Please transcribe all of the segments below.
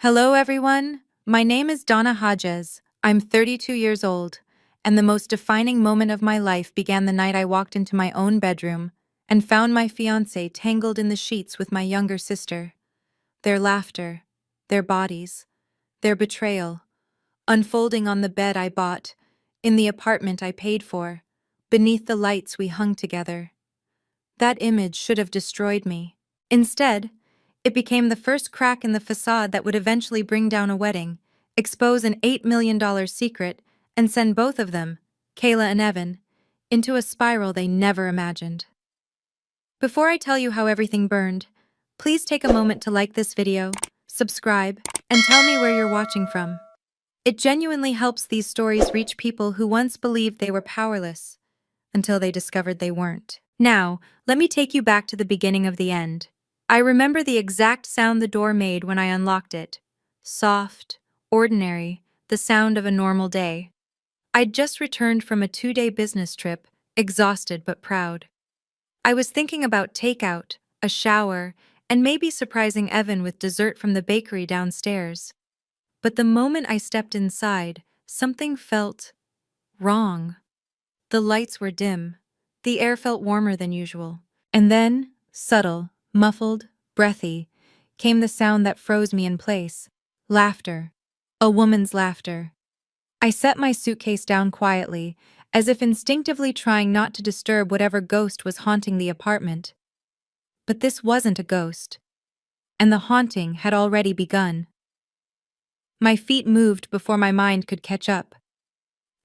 Hello, everyone. My name is Donna Hodges. I'm 32 years old, and the most defining moment of my life began the night I walked into my own bedroom and found my fiancé tangled in the sheets with my younger sister. Their laughter, their bodies, their betrayal, unfolding on the bed I bought, in the apartment I paid for, beneath the lights we hung together. That image should have destroyed me. Instead, it became the first crack in the facade that would eventually bring down a wedding, expose an $8 million secret, and send both of them, Kayla and Evan, into a spiral they never imagined. Before I tell you how everything burned, please take a moment to like this video, subscribe, and tell me where you're watching from. It genuinely helps these stories reach people who once believed they were powerless, until they discovered they weren't. Now, let me take you back to the beginning of the end. I remember the exact sound the door made when I unlocked it. Soft, ordinary, the sound of a normal day. I'd just returned from a 2-day business trip, exhausted but proud. I was thinking about takeout, a shower, and maybe surprising Evan with dessert from the bakery downstairs. But the moment I stepped inside, something felt wrong. The lights were dim. The air felt warmer than usual. And then, subtle, muffled, breathy, came the sound that froze me in place. Laughter. A woman's laughter. I set my suitcase down quietly, as if instinctively trying not to disturb whatever ghost was haunting the apartment. But this wasn't a ghost. And the haunting had already begun. My feet moved before my mind could catch up.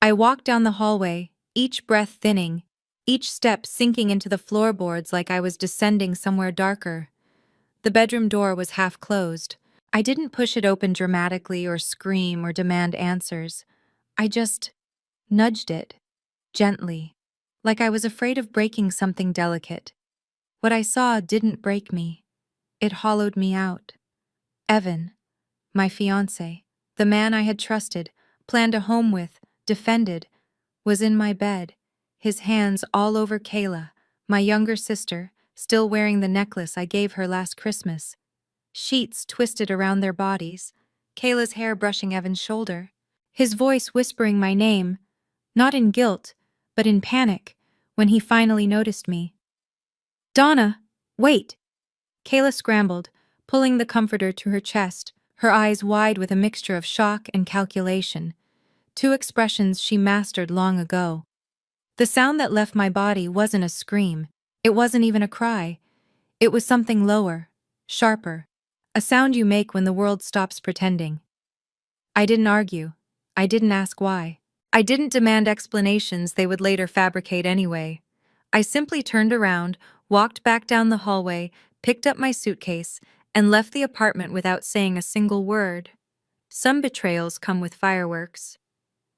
I walked down the hallway, each breath thinning, each step sinking into the floorboards like I was descending somewhere darker. The bedroom door was half closed. I didn't push it open dramatically or scream or demand answers. I just nudged it, gently, like I was afraid of breaking something delicate. What I saw didn't break me. It hollowed me out. Evan, my fiancé, the man I had trusted, planned a home with, defended, was in my bed, his hands all over Kayla, my younger sister, still wearing the necklace I gave her last Christmas. Sheets twisted around their bodies, Kayla's hair brushing Evan's shoulder, his voice whispering my name, not in guilt, but in panic, when he finally noticed me. "Donna, wait!" Kayla scrambled, pulling the comforter to her chest, her eyes wide with a mixture of shock and calculation, two expressions she mastered long ago. The sound that left my body wasn't a scream, it wasn't even a cry. It was something lower, sharper, a sound you make when the world stops pretending. I didn't argue. I didn't ask why. I didn't demand explanations they would later fabricate anyway. I simply turned around, walked back down the hallway, picked up my suitcase, and left the apartment without saying a single word. Some betrayals come with fireworks.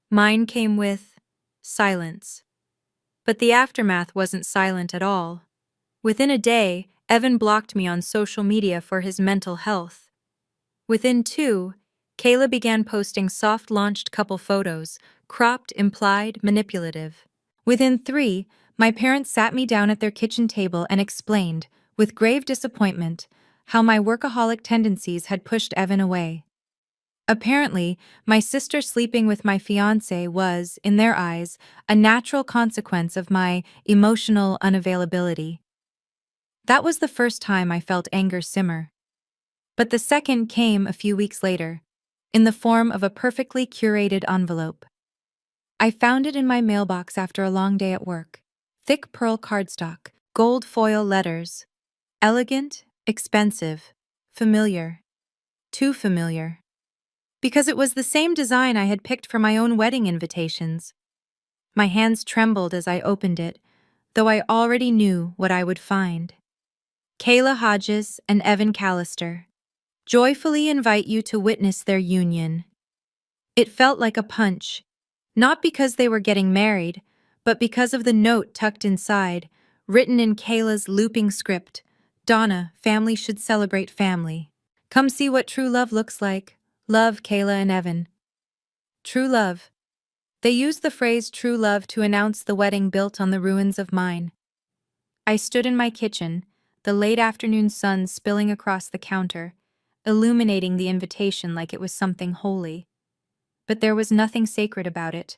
Mine came with silence. But the aftermath wasn't silent at all. Within a day, Evan blocked me on social media for his mental health. Within 2, Kayla began posting soft-launched couple photos, cropped, implied, manipulative. Within 3, my parents sat me down at their kitchen table and explained, with grave disappointment, how my workaholic tendencies had pushed Evan away. Apparently, my sister sleeping with my fiancé was, in their eyes, a natural consequence of my emotional unavailability. That was the first time I felt anger simmer. But the second came a few weeks later, in the form of a perfectly curated envelope. I found it in my mailbox after a long day at work. Thick pearl cardstock, gold foil letters. Elegant, expensive, familiar. Too familiar. Because it was the same design I had picked for my own wedding invitations. My hands trembled as I opened it, though I already knew what I would find. Kayla Hodges and Evan Callister joyfully invite you to witness their union. It felt like a punch, not because they were getting married, but because of the note tucked inside, written in Kayla's looping script. "Donna, family should celebrate family. Come see what true love looks like. Love, Kayla and Evan." True love. They used the phrase true love to announce the wedding built on the ruins of mine. I stood in my kitchen, the late afternoon sun spilling across the counter, illuminating the invitation like it was something holy. But there was nothing sacred about it.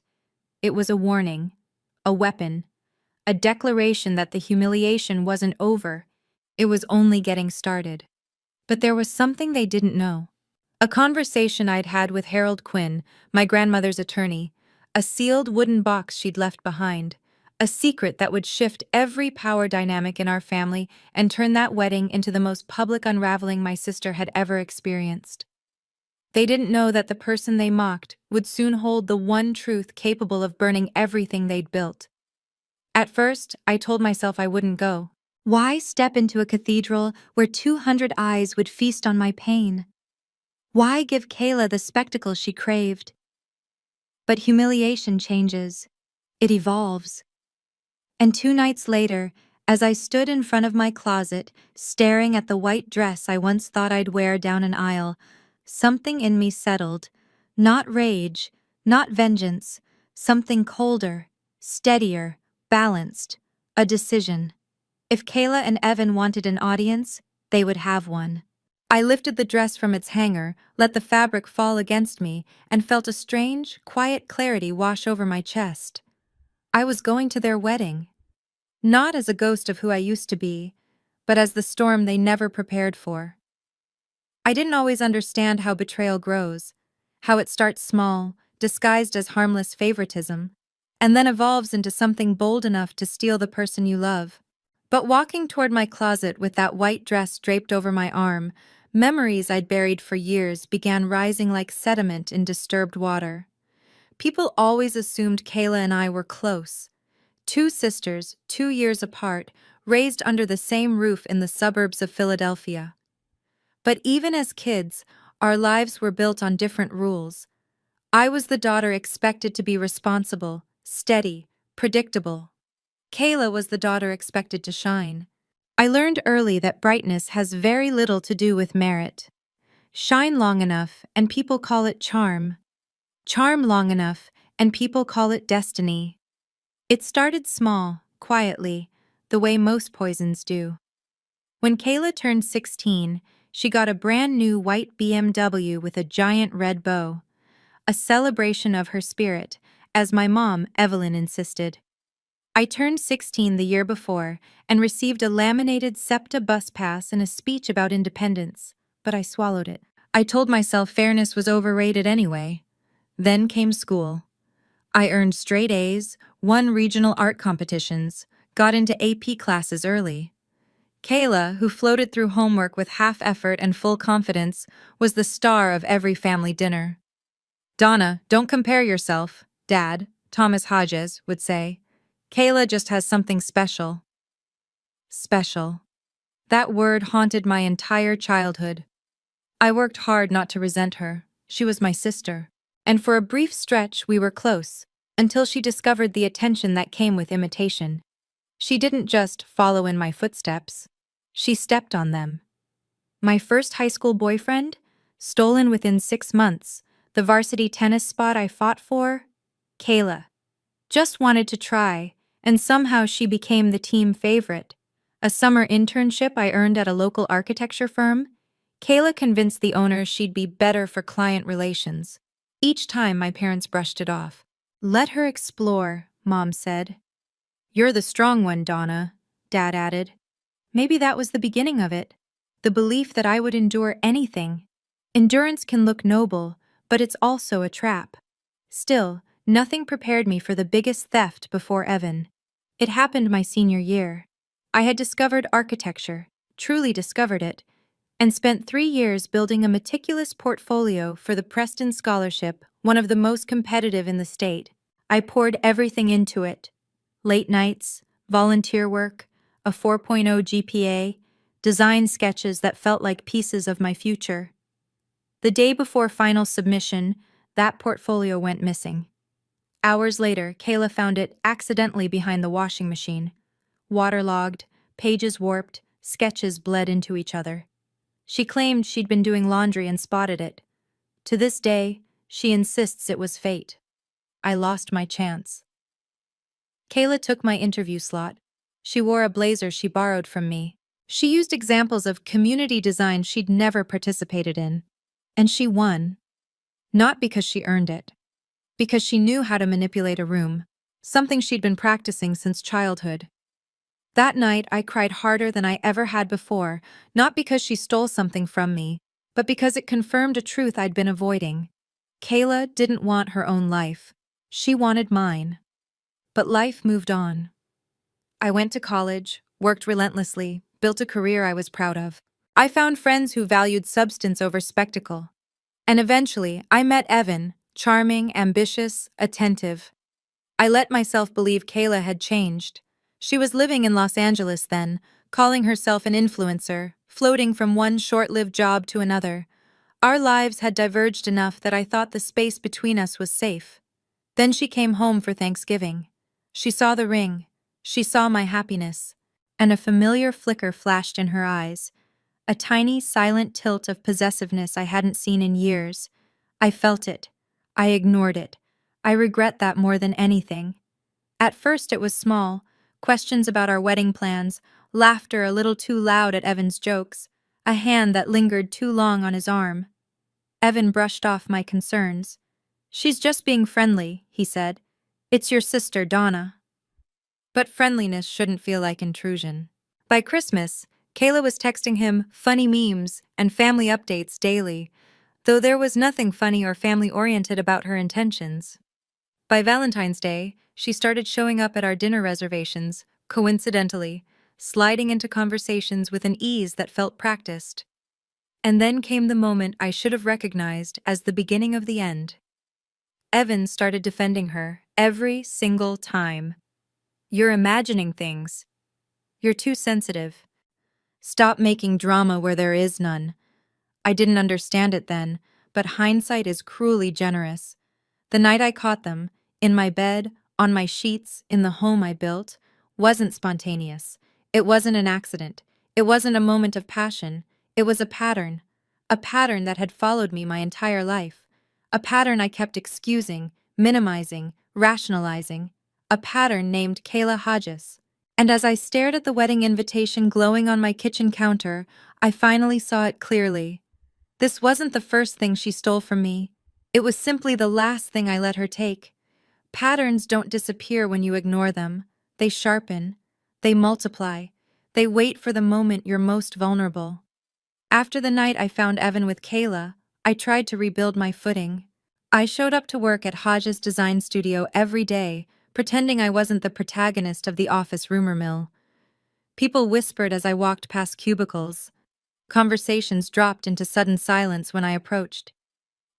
It was a warning, a weapon, a declaration that the humiliation wasn't over, it was only getting started. But there was something they didn't know. A conversation I'd had with Harold Quinn, my grandmother's attorney, a sealed wooden box she'd left behind, a secret that would shift every power dynamic in our family and turn that wedding into the most public unraveling my sister had ever experienced. They didn't know that the person they mocked would soon hold the one truth capable of burning everything they'd built. At first, I told myself I wouldn't go. Why step into a cathedral where 200 eyes would feast on my pain? Why give Kayla the spectacle she craved? But humiliation changes. It evolves. And 2 nights later, as I stood in front of my closet, staring at the white dress I once thought I'd wear down an aisle, something in me settled. Not rage, not vengeance, something colder, steadier, balanced. A decision. If Kayla and Evan wanted an audience, they would have one. I lifted the dress from its hanger, let the fabric fall against me, and felt a strange, quiet clarity wash over my chest. I was going to their wedding. Not as a ghost of who I used to be, but as the storm they never prepared for. I didn't always understand how betrayal grows, how it starts small, disguised as harmless favoritism, and then evolves into something bold enough to steal the person you love. But walking toward my closet with that white dress draped over my arm, memories I'd buried for years began rising like sediment in disturbed water. People always assumed Kayla and I were close. Two sisters, 2 years apart, raised under the same roof in the suburbs of Philadelphia. But even as kids, our lives were built on different rules. I was the daughter expected to be responsible, steady, predictable. Kayla was the daughter expected to shine. I learned early that brightness has very little to do with merit. Shine long enough, and people call it charm. Charm long enough, and people call it destiny. It started small, quietly, the way most poisons do. When Kayla turned 16, she got a brand new white BMW with a giant red bow. A celebration of her spirit, as my mom, Evelyn, insisted. I turned 16 the year before and received a laminated SEPTA bus pass and a speech about independence, but I swallowed it. I told myself fairness was overrated anyway. Then came school. I earned straight A's, won regional art competitions, got into AP classes early. Kayla, who floated through homework with half effort and full confidence, was the star of every family dinner. "Donna, don't compare yourself, Dad," Thomas Hodges would say. "Kayla just has something special." Special. That word haunted my entire childhood. I worked hard not to resent her. She was my sister. And for a brief stretch, we were close, until she discovered the attention that came with imitation. She didn't just follow in my footsteps. She stepped on them. My first high school boyfriend? Stolen within 6 months. The varsity tennis spot I fought for? Kayla. Just wanted to try, and somehow she became the team favorite. A summer internship I earned at a local architecture firm? Kayla convinced the owner she'd be better for client relations. Each time my parents brushed it off. "Let her explore," Mom said. "You're the strong one, Donna," Dad added. Maybe that was the beginning of it. The belief that I would endure anything. Endurance can look noble, but it's also a trap. Still, nothing prepared me for the biggest theft before Evan. It happened my senior year. I had discovered architecture, truly discovered it, and spent 3 years building a meticulous portfolio for the Preston Scholarship, one of the most competitive in the state. I poured everything into it. Late nights, volunteer work, a 4.0 GPA, design sketches that felt like pieces of my future. The day before final submission, that portfolio went missing. Hours later, Kayla found it accidentally behind the washing machine. Waterlogged, pages warped, sketches bled into each other. She claimed she'd been doing laundry and spotted it. To this day, she insists it was fate. I lost my chance. Kayla took my interview slot. She wore a blazer she borrowed from me. She used examples of community design she'd never participated in. And she won. Not because she earned it. Because she knew how to manipulate a room. Something she'd been practicing since childhood. That night, I cried harder than I ever had before, not because she stole something from me, but because it confirmed a truth I'd been avoiding. Kayla didn't want her own life. She wanted mine. But life moved on. I went to college, worked relentlessly, built a career I was proud of. I found friends who valued substance over spectacle. And eventually, I met Evan, charming, ambitious, attentive. I let myself believe Kayla had changed. She was living in Los Angeles then, calling herself an influencer, floating from one short-lived job to another. Our lives had diverged enough that I thought the space between us was safe. Then she came home for Thanksgiving. She saw the ring. She saw my happiness. And a familiar flicker flashed in her eyes. A tiny, silent tilt of possessiveness I hadn't seen in years. I felt it. I ignored it. I regret that more than anything. At first it was small, questions about our wedding plans, laughter a little too loud at Evan's jokes, a hand that lingered too long on his arm. Evan brushed off my concerns. "She's just being friendly," he said. "It's your sister, Donna." But friendliness shouldn't feel like intrusion. By Christmas, Kayla was texting him funny memes and family updates daily, though there was nothing funny or family-oriented about her intentions. By Valentine's Day, she started showing up at our dinner reservations, coincidentally, sliding into conversations with an ease that felt practiced. And then came the moment I should have recognized as the beginning of the end. Evan started defending her every single time. "You're imagining things. You're too sensitive. Stop making drama where there is none." I didn't understand it then, but hindsight is cruelly generous. The night I caught them, in my bed, on my sheets, in the home I built, wasn't spontaneous. It wasn't an accident. It wasn't a moment of passion. It was a pattern. A pattern that had followed me my entire life. A pattern I kept excusing, minimizing, rationalizing. A pattern named Kayla Hodges. And as I stared at the wedding invitation glowing on my kitchen counter, I finally saw it clearly. This wasn't the first thing she stole from me. It was simply the last thing I let her take. Patterns don't disappear when you ignore them. They sharpen. They multiply. They wait for the moment you're most vulnerable. After the night I found Evan with Kayla, I tried to rebuild my footing. I showed up to work at Hodges' design studio every day, pretending I wasn't the protagonist of the office rumor mill. People whispered as I walked past cubicles. Conversations dropped into sudden silence when I approached.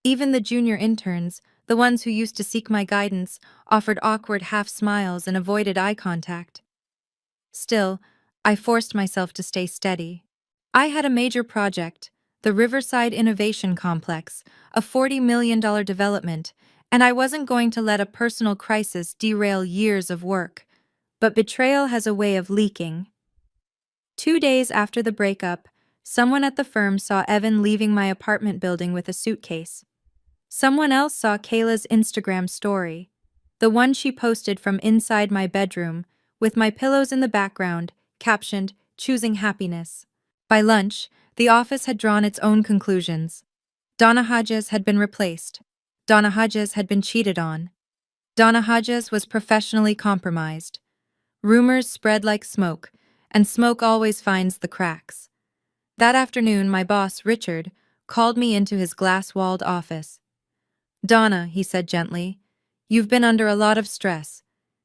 Even the junior interns, the ones who used to seek my guidance, offered awkward half-smiles and avoided eye contact. Still, I forced myself to stay steady. I had a major project, the Riverside Innovation Complex, a $40 million development, and I wasn't going to let a personal crisis derail years of work. But betrayal has a way of leaking. 2 days after the breakup, someone at the firm saw Evan leaving my apartment building with a suitcase. Someone else saw Kayla's Instagram story, the one she posted from inside my bedroom, with my pillows in the background, captioned, "Choosing Happiness." By lunch, the office had drawn its own conclusions. Donna Hodges had been replaced. Donna Hodges had been cheated on. Donna Hodges was professionally compromised. Rumors spread like smoke, and smoke always finds the cracks. That afternoon, my boss, Richard, called me into his glass-walled office. "Donna," he said gently, "you've been under a lot of stress.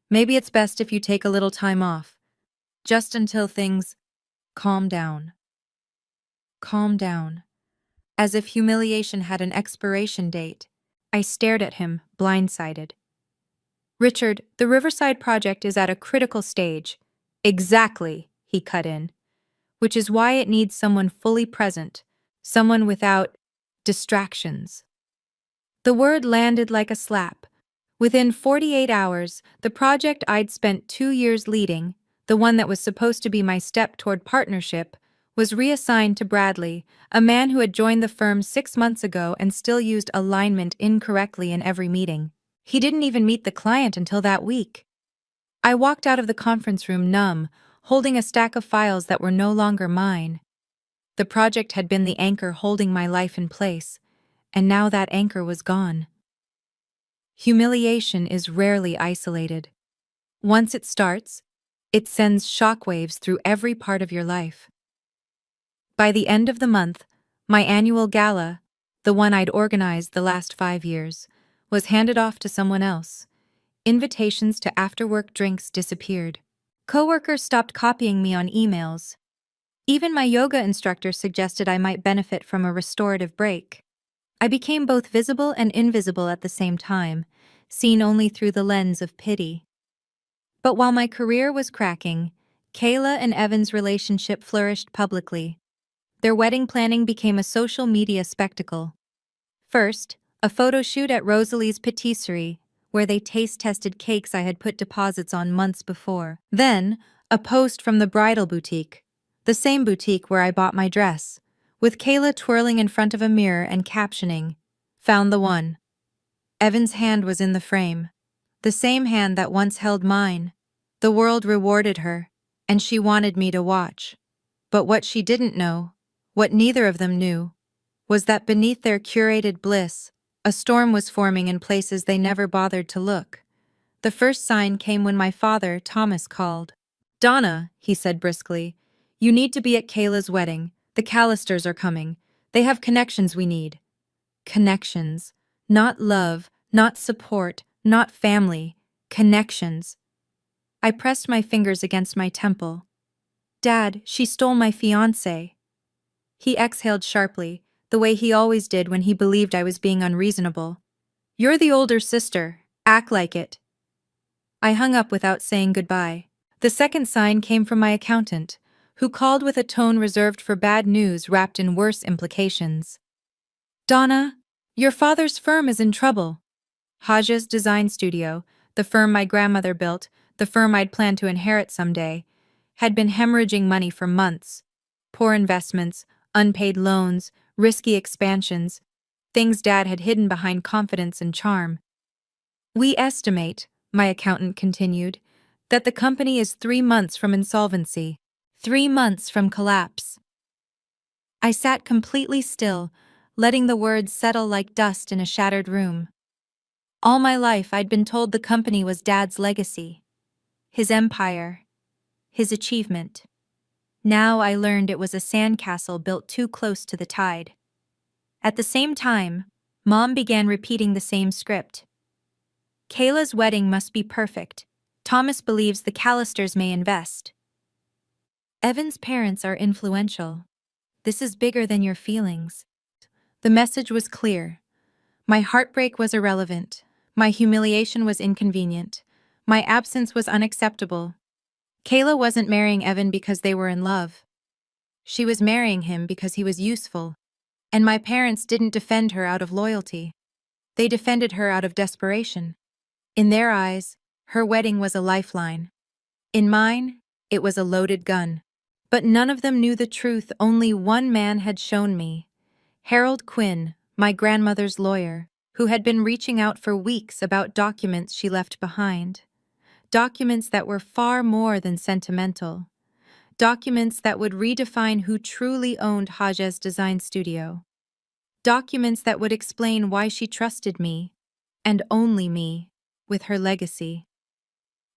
Maybe it's best if you take a little time off. Just until things calm down." Calm down. As if humiliation had an expiration date. I stared at him, blindsided. "Richard, the Riverside project is at a critical stage." "Exactly," he cut in. "Which is why it needs someone fully present, someone without distractions." The word landed like a slap. Within 48 hours, the project I'd spent 2 years leading, the one that was supposed to be my step toward partnership, was reassigned to Bradley, a man who had joined the firm 6 months ago and still used alignment incorrectly in every meeting. He didn't even meet the client until that week. I walked out of the conference room numb, holding a stack of files that were no longer mine. The project had been the anchor holding my life in place, and now that anchor was gone. Humiliation is rarely isolated. Once it starts, it sends shockwaves through every part of your life. By the end of the month, my annual gala, the one I'd organized the last 5 years, was handed off to someone else. Invitations to after-work drinks disappeared. Coworkers stopped copying me on emails. Even my yoga instructor suggested I might benefit from a restorative break. I became both visible and invisible at the same time, seen only through the lens of pity. But while my career was cracking, Kayla and Evan's relationship flourished publicly. Their wedding planning became a social media spectacle. First, a photo shoot at Rosalie's patisserie, where they taste-tested cakes I had put deposits on months before. Then, a post from the bridal boutique, the same boutique where I bought my dress, with Kayla twirling in front of a mirror and captioning, "Found the one." Evan's hand was in the frame, the same hand that once held mine. The world rewarded her, and she wanted me to watch. But what she didn't know, what neither of them knew, was that beneath their curated bliss, a storm was forming in places they never bothered to look. The first sign came when my father, Thomas, called. "Donna," he said briskly, "you need to be at Kayla's wedding. The Callisters are coming. They have connections we need." Connections. Not love, not support, not family. Connections. I pressed my fingers against my temple. "Dad, she stole my fiancé." He exhaled sharply, the way he always did when he believed I was being unreasonable. "You're the older sister. Act like it." I hung up without saying goodbye. The second sign came from my accountant, who called with a tone reserved for bad news wrapped in worse implications. "Donna, your father's firm is in trouble." Haja's design studio, the firm my grandmother built, the firm I'd planned to inherit someday, had been hemorrhaging money for months. Poor investments, unpaid loans, risky expansions, things Dad had hidden behind confidence and charm. "We estimate," my accountant continued, "that the company is 3 months from insolvency, 3 months from collapse." I sat completely still, letting the words settle like dust in a shattered room. All my life I'd been told the company was Dad's legacy, his empire, his achievement. Now I learned it was a sandcastle built too close to the tide. At the same time, Mom began repeating the same script. "Kayla's wedding must be perfect. Thomas believes the Callisters may invest. Evan's parents are influential. This is bigger than your feelings." The message was clear. My heartbreak was irrelevant. My humiliation was inconvenient. My absence was unacceptable. Kayla wasn't marrying Evan because they were in love. She was marrying him because he was useful. And my parents didn't defend her out of loyalty. They defended her out of desperation. In their eyes, her wedding was a lifeline. In mine, it was a loaded gun. But none of them knew the truth only one man had shown me. Harold Quinn, my grandmother's lawyer, who had been reaching out for weeks about documents she left behind. Documents that were far more than sentimental. Documents that would redefine who truly owned Haja's design studio. Documents that would explain why she trusted me, and only me, with her legacy.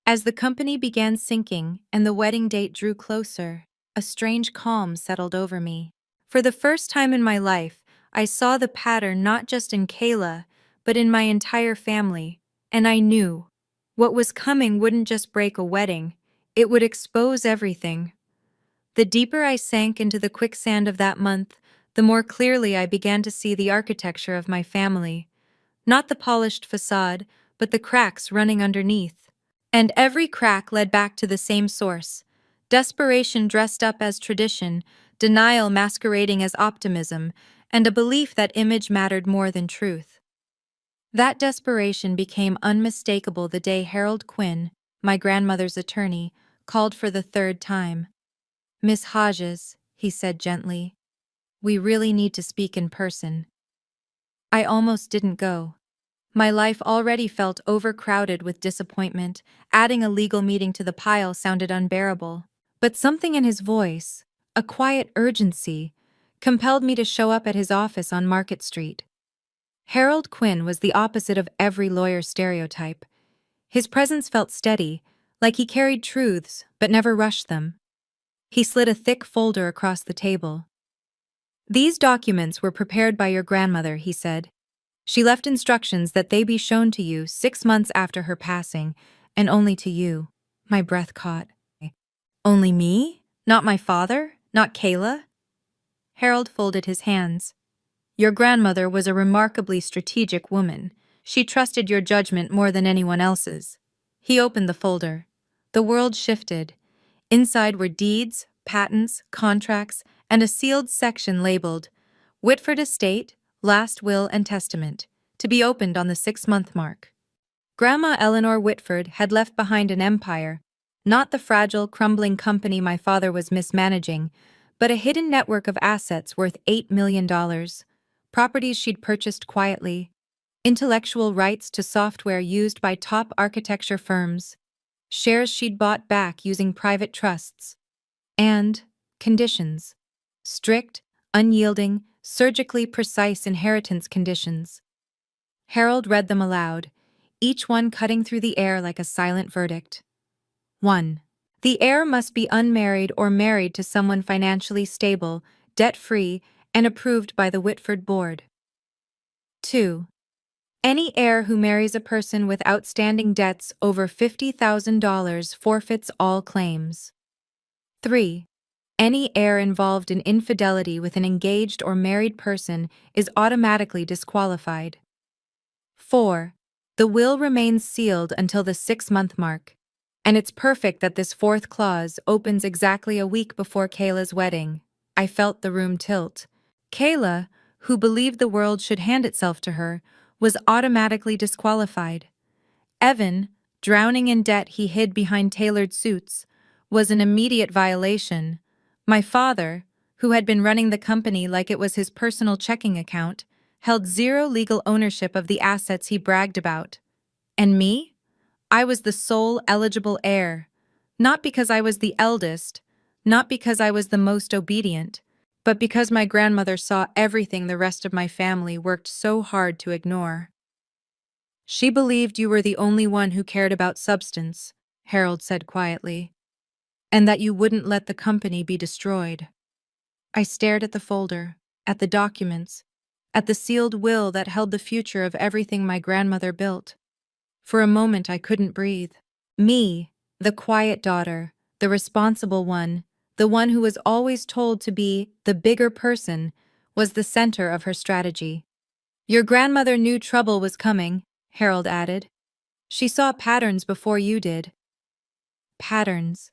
As the company began sinking and the wedding date drew closer, a strange calm settled over me. For the first time in my life, I saw the pattern not just in Kayla, but in my entire family, and I knew what was coming wouldn't just break a wedding, it would expose everything. The deeper I sank into the quicksand of that month, the more clearly I began to see the architecture of my family. Not the polished facade, but the cracks running underneath. And every crack led back to the same source. Desperation dressed up as tradition, denial masquerading as optimism, and a belief that image mattered more than truth. That desperation became unmistakable the day Harold Quinn, my grandmother's attorney, called for the third time. "Miss Hodges," he said gently, "we really need to speak in person." I almost didn't go. My life already felt overcrowded with disappointment. Adding a legal meeting to the pile sounded unbearable. But something in his voice, a quiet urgency, compelled me to show up at his office on Market Street. Harold Quinn was the opposite of every lawyer stereotype. His presence felt steady, like he carried truths but never rushed them. He slid a thick folder across the table. "These documents were prepared by your grandmother," he said. "She left instructions that they be shown to you 6 months after her passing, and only to you." My breath caught. "Only me? Not my father? Not Kayla?" Harold folded his hands. "Your grandmother was a remarkably strategic woman. She trusted your judgment more than anyone else's." He opened the folder. The world shifted. Inside were deeds, patents, contracts, and a sealed section labeled Whitford Estate, Last Will and Testament, to be opened on the 6-month mark. Grandma Eleanor Whitford had left behind an empire, not the fragile, crumbling company my father was mismanaging, but a hidden network of assets worth $8 million, properties she'd purchased quietly, intellectual rights to software used by top architecture firms, shares she'd bought back using private trusts, and conditions. Strict, unyielding, surgically precise inheritance conditions. Harold read them aloud, each one cutting through the air like a silent verdict. 1. The heir must be unmarried or married to someone financially stable, debt-free, and approved by the Whitford Board. 2. Any heir who marries a person with outstanding debts over $50,000 forfeits all claims. 3. Any heir involved in infidelity with an engaged or married person is automatically disqualified. 4. The will remains sealed until the 6-month mark. And it's perfect that this fourth clause opens exactly a week before Kayla's wedding. I felt the room tilt. Kayla, who believed the world should hand itself to her, was automatically disqualified. Evan, drowning in debt he hid behind tailored suits, was an immediate violation. My father, who had been running the company like it was his personal checking account, held zero legal ownership of the assets he bragged about. And me? I was the sole eligible heir, not because I was the eldest, not because I was the most obedient, but because my grandmother saw everything the rest of my family worked so hard to ignore. "She believed you were the only one who cared about substance," Harold said quietly, "and that you wouldn't let the company be destroyed." I stared at the folder, at the documents, at the sealed will that held the future of everything my grandmother built. For a moment I couldn't breathe. Me, the quiet daughter, the responsible one, the one who was always told to be the bigger person, was the center of her strategy. "Your grandmother knew trouble was coming," Harold added. "She saw patterns before you did." Patterns.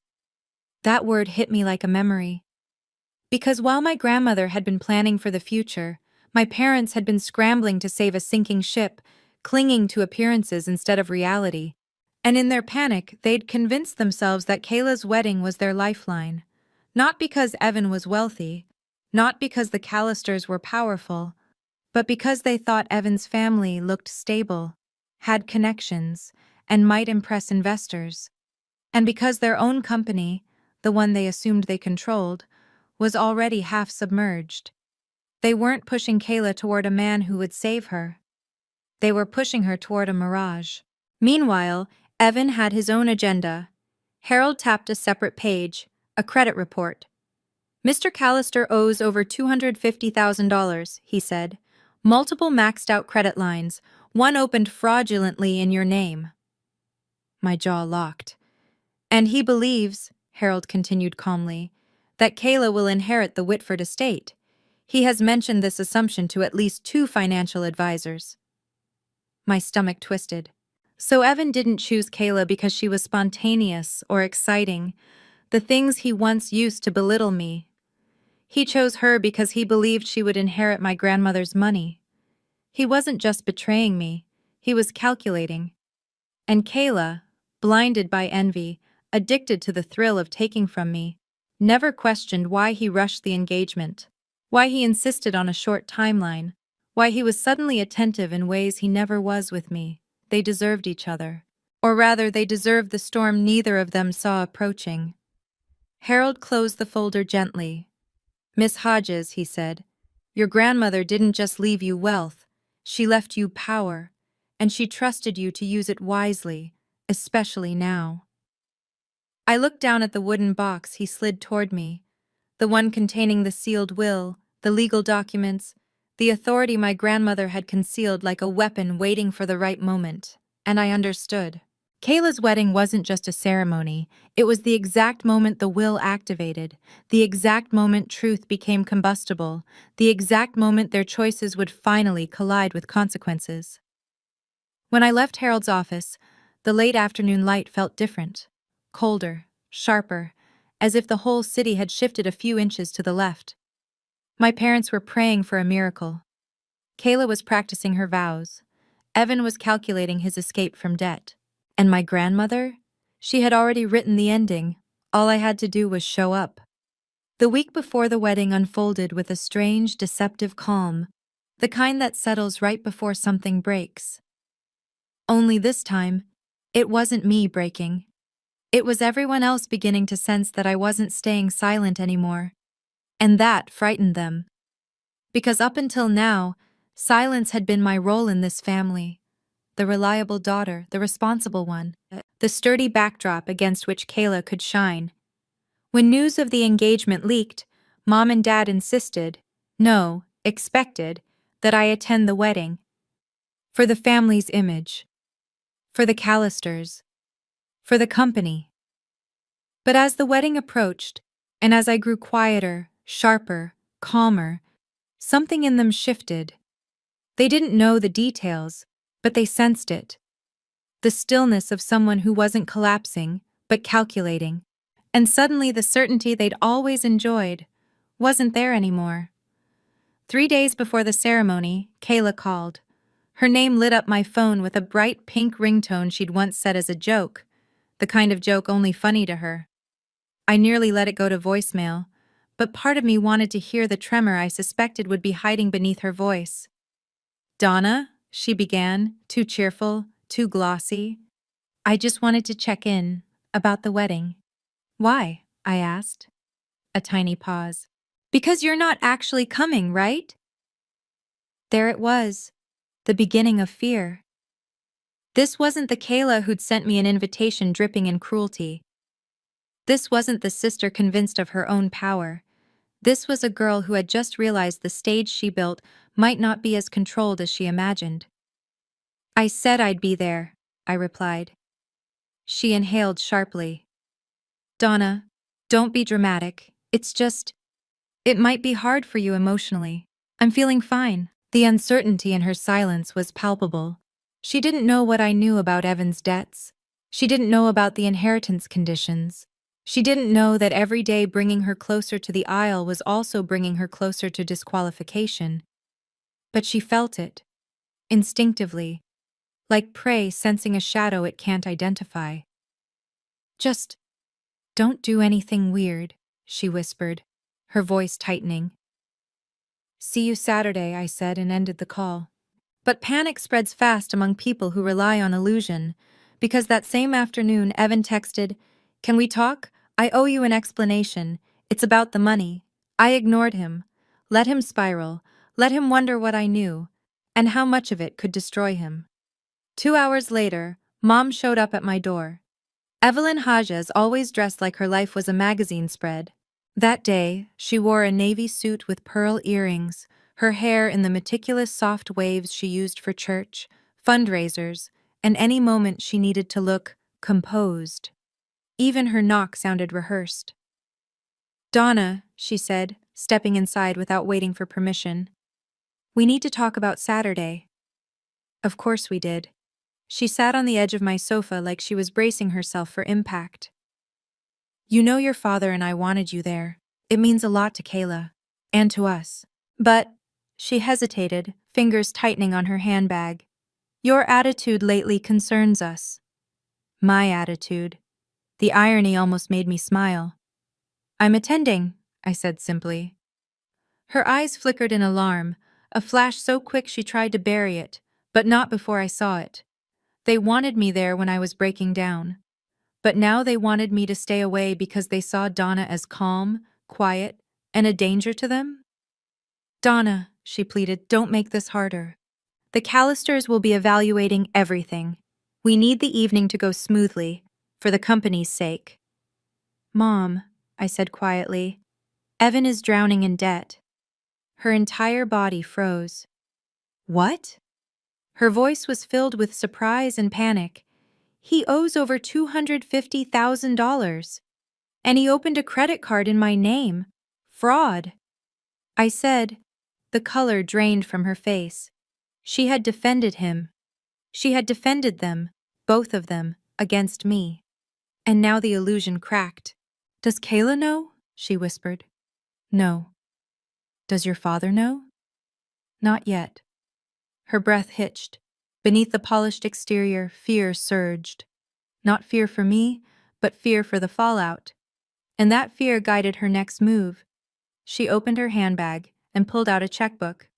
That word hit me like a memory. Because while my grandmother had been planning for the future, my parents had been scrambling to save a sinking ship, clinging to appearances instead of reality. And in their panic, they'd convinced themselves that Kayla's wedding was their lifeline. Not because Evan was wealthy, not because the Callisters were powerful, but because they thought Evan's family looked stable, had connections, and might impress investors. And because their own company, the one they assumed they controlled, was already half submerged. They weren't pushing Kayla toward a man who would save her. They were pushing her toward a mirage. Meanwhile, Evan had his own agenda. Harold tapped a separate page, a credit report. "Mr. Callister owes over $250,000, he said. "Multiple maxed-out credit lines, one opened fraudulently in your name." My jaw locked. "And he believes," Harold continued calmly, "that Kayla will inherit the Whitford estate. He has mentioned this assumption to at least 2 financial advisors." My stomach twisted. So Evan didn't choose Kayla because she was spontaneous or exciting, the things he once used to belittle me. He chose her because he believed she would inherit my grandmother's money. He wasn't just betraying me, he was calculating. And Kayla, blinded by envy, addicted to the thrill of taking from me, never questioned why he rushed the engagement, why he insisted on a short timeline, why he was suddenly attentive in ways he never was with me. They deserved each other. Or rather, they deserved the storm neither of them saw approaching. Harold closed the folder gently. "Miss Hodges," he said, "your grandmother didn't just leave you wealth, she left you power, and she trusted you to use it wisely, especially now." I looked down at the wooden box he slid toward me, the one containing the sealed will, the legal documents, the authority my grandmother had concealed like a weapon waiting for the right moment, and I understood. Kayla's wedding wasn't just a ceremony, it was the exact moment the will activated, the exact moment truth became combustible, the exact moment their choices would finally collide with consequences. When I left Harold's office, the late afternoon light felt different, colder, sharper, as if the whole city had shifted a few inches to the left. My parents were praying for a miracle. Kayla was practicing her vows. Evan was calculating his escape from debt. And my grandmother? She had already written the ending. All I had to do was show up. The week before the wedding unfolded with a strange, deceptive calm, the kind that settles right before something breaks. Only this time, it wasn't me breaking. It was everyone else beginning to sense that I wasn't staying silent anymore. And that frightened them. Because up until now, silence had been my role in this family. The reliable daughter, the responsible one, the sturdy backdrop against which Kayla could shine. When news of the engagement leaked, Mom and Dad insisted, no, expected, that I attend the wedding. For the family's image. For the Callisters. For the company. But as the wedding approached, and as I grew quieter, sharper, calmer, something in them shifted. They didn't know the details, but they sensed it. The stillness of someone who wasn't collapsing, but calculating. And suddenly the certainty they'd always enjoyed wasn't there anymore. 3 days before the ceremony, Kayla called. Her name lit up my phone with a bright pink ringtone she'd once said as a joke, the kind of joke only funny to her. I nearly let it go to voicemail, but part of me wanted to hear the tremor I suspected would be hiding beneath her voice. "Donna," she began, too cheerful, too glossy. "I just wanted to check in, about the wedding." "Why?" I asked. A tiny pause. "Because you're not actually coming, right?" There it was, the beginning of fear. This wasn't the Kayla who'd sent me an invitation dripping in cruelty. This wasn't the sister convinced of her own power. This was a girl who had just realized the stage she built might not be as controlled as she imagined. "I said I'd be there," I replied. She inhaled sharply. "Donna, don't be dramatic. It might be hard for you emotionally. I'm feeling fine." The uncertainty in her silence was palpable. She didn't know what I knew about Evan's debts. She didn't know about the inheritance conditions. She didn't know that every day bringing her closer to the aisle was also bringing her closer to disqualification. But she felt it, instinctively, like prey sensing a shadow it can't identify. "Just don't do anything weird," she whispered, her voice tightening. "See you Saturday," I said and ended the call. But panic spreads fast among people who rely on illusion, because that same afternoon Evan texted, "Can we talk? I owe you an explanation. It's about the money." I ignored him. Let him spiral. Let him wonder what I knew, and how much of it could destroy him. 2 hours later, Mom showed up at my door. Evelyn Hodges always dressed like her life was a magazine spread. That day, she wore a navy suit with pearl earrings, her hair in the meticulous soft waves she used for church, fundraisers, and any moment she needed to look composed. Even her knock sounded rehearsed. "Donna," she said, stepping inside without waiting for permission. "We need to talk about Saturday." Of course we did. She sat on the edge of my sofa like she was bracing herself for impact. "You know your father and I wanted you there. It means a lot to Kayla. And to us. But," she hesitated, fingers tightening on her handbag, "your attitude lately concerns us." My attitude. The irony almost made me smile. "I'm attending," I said simply. Her eyes flickered in alarm, a flash so quick she tried to bury it, but not before I saw it. They wanted me there when I was breaking down. But now they wanted me to stay away because they saw Donna as calm, quiet, and a danger to them? Donna, she pleaded, don't make this harder. The Callisters will be evaluating everything. We need the evening to go smoothly, for the company's sake. Mom, I said quietly, Evan is drowning in debt. Her entire body froze. What? Her voice was filled with surprise and panic. He owes over $250,000. And he opened a credit card in my name. Fraud. I said. The color drained from her face. She had defended him. She had defended them, both of them, against me. And now the illusion cracked. Does Kayla know? She whispered. No. Does your father know? Not yet. Her breath hitched. Beneath the polished exterior, fear surged. Not fear for me, but fear for the fallout. And that fear guided her next move. She opened her handbag and pulled out a checkbook.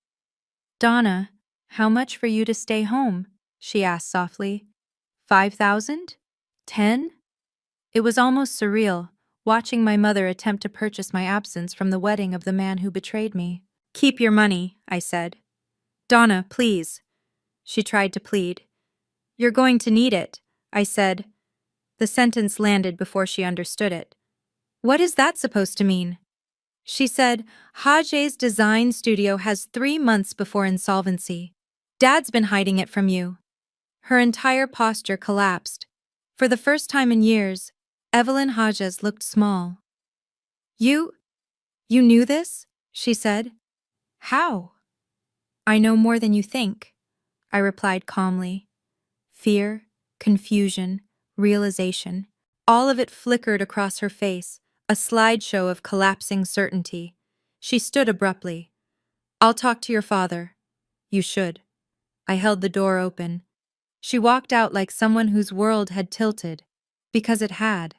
Donna, how much for you to stay home? She asked softly. 5,000? 10? It was almost surreal, watching my mother attempt to purchase my absence from the wedding of the man who betrayed me. Keep your money, I said. Donna, please. She tried to plead. You're going to need it, I said. The sentence landed before she understood it. What is that supposed to mean? She said, Haj's design studio has 3 months before insolvency. Dad's been hiding it from you. Her entire posture collapsed. For the first time in years, Evelyn Hajes looked small. You knew this? She said. How? I know more than you think, I replied calmly. Fear, confusion, realization, all of it flickered across her face, a slideshow of collapsing certainty. She stood abruptly. I'll talk to your father. You should. I held the door open. She walked out like someone whose world had tilted, because it had.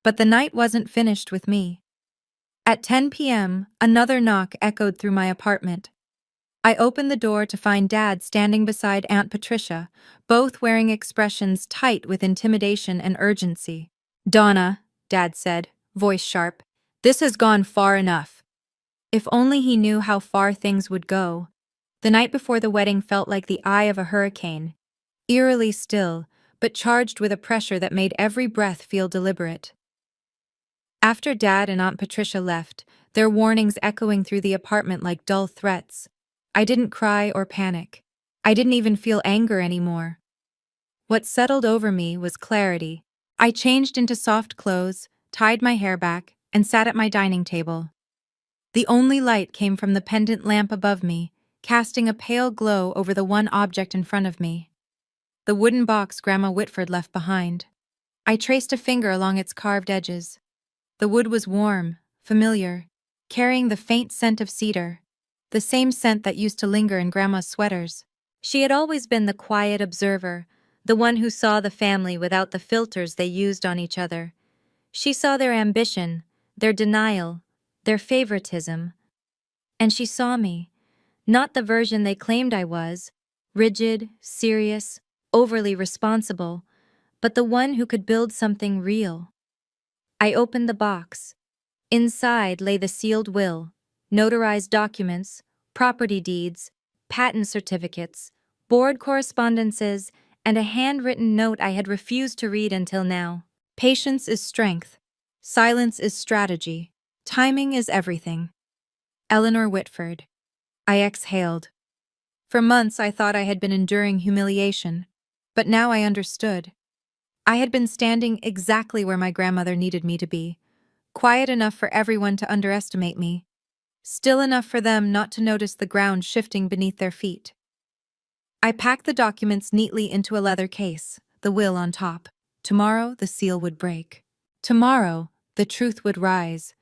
But the night wasn't finished with me. At 10 p.m., another knock echoed through my apartment. I opened the door to find Dad standing beside Aunt Patricia, both wearing expressions tight with intimidation and urgency. Donna, Dad said, voice sharp, this has gone far enough. If only he knew how far things would go. The night before the wedding felt like the eye of a hurricane, eerily still, but charged with a pressure that made every breath feel deliberate. After Dad and Aunt Patricia left, their warnings echoing through the apartment like dull threats, I didn't cry or panic. I didn't even feel anger anymore. What settled over me was clarity. I changed into soft clothes, tied my hair back, and sat at my dining table. The only light came from the pendant lamp above me, casting a pale glow over the one object in front of me. The wooden box Grandma Whitford left behind. I traced a finger along its carved edges. The wood was warm, familiar, carrying the faint scent of cedar, the same scent that used to linger in Grandma's sweaters. She had always been the quiet observer, the one who saw the family without the filters they used on each other. She saw their ambition, their denial, their favoritism. And she saw me, not the version they claimed I was, rigid, serious, overly responsible, but the one who could build something real. I opened the box. Inside lay the sealed will, notarized documents, property deeds, patent certificates, board correspondences, and a handwritten note I had refused to read until now. Patience is strength. Silence is strategy. Timing is everything. Eleanor Whitford. I exhaled. For months I thought I had been enduring humiliation, but now I understood. I had been standing exactly where my grandmother needed me to be, quiet enough for everyone to underestimate me, still enough for them not to notice the ground shifting beneath their feet. I packed the documents neatly into a leather case, the will on top. Tomorrow, the seal would break. Tomorrow, the truth would rise.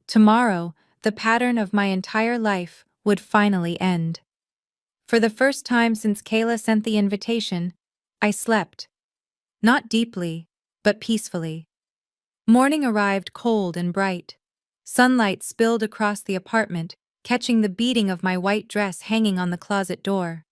Tomorrow, the pattern of my entire life would finally end. For the first time since Kayla sent the invitation, I slept. Not deeply, but peacefully. Morning arrived cold and bright. Sunlight spilled across the apartment, catching the beating of my white dress hanging on the closet door.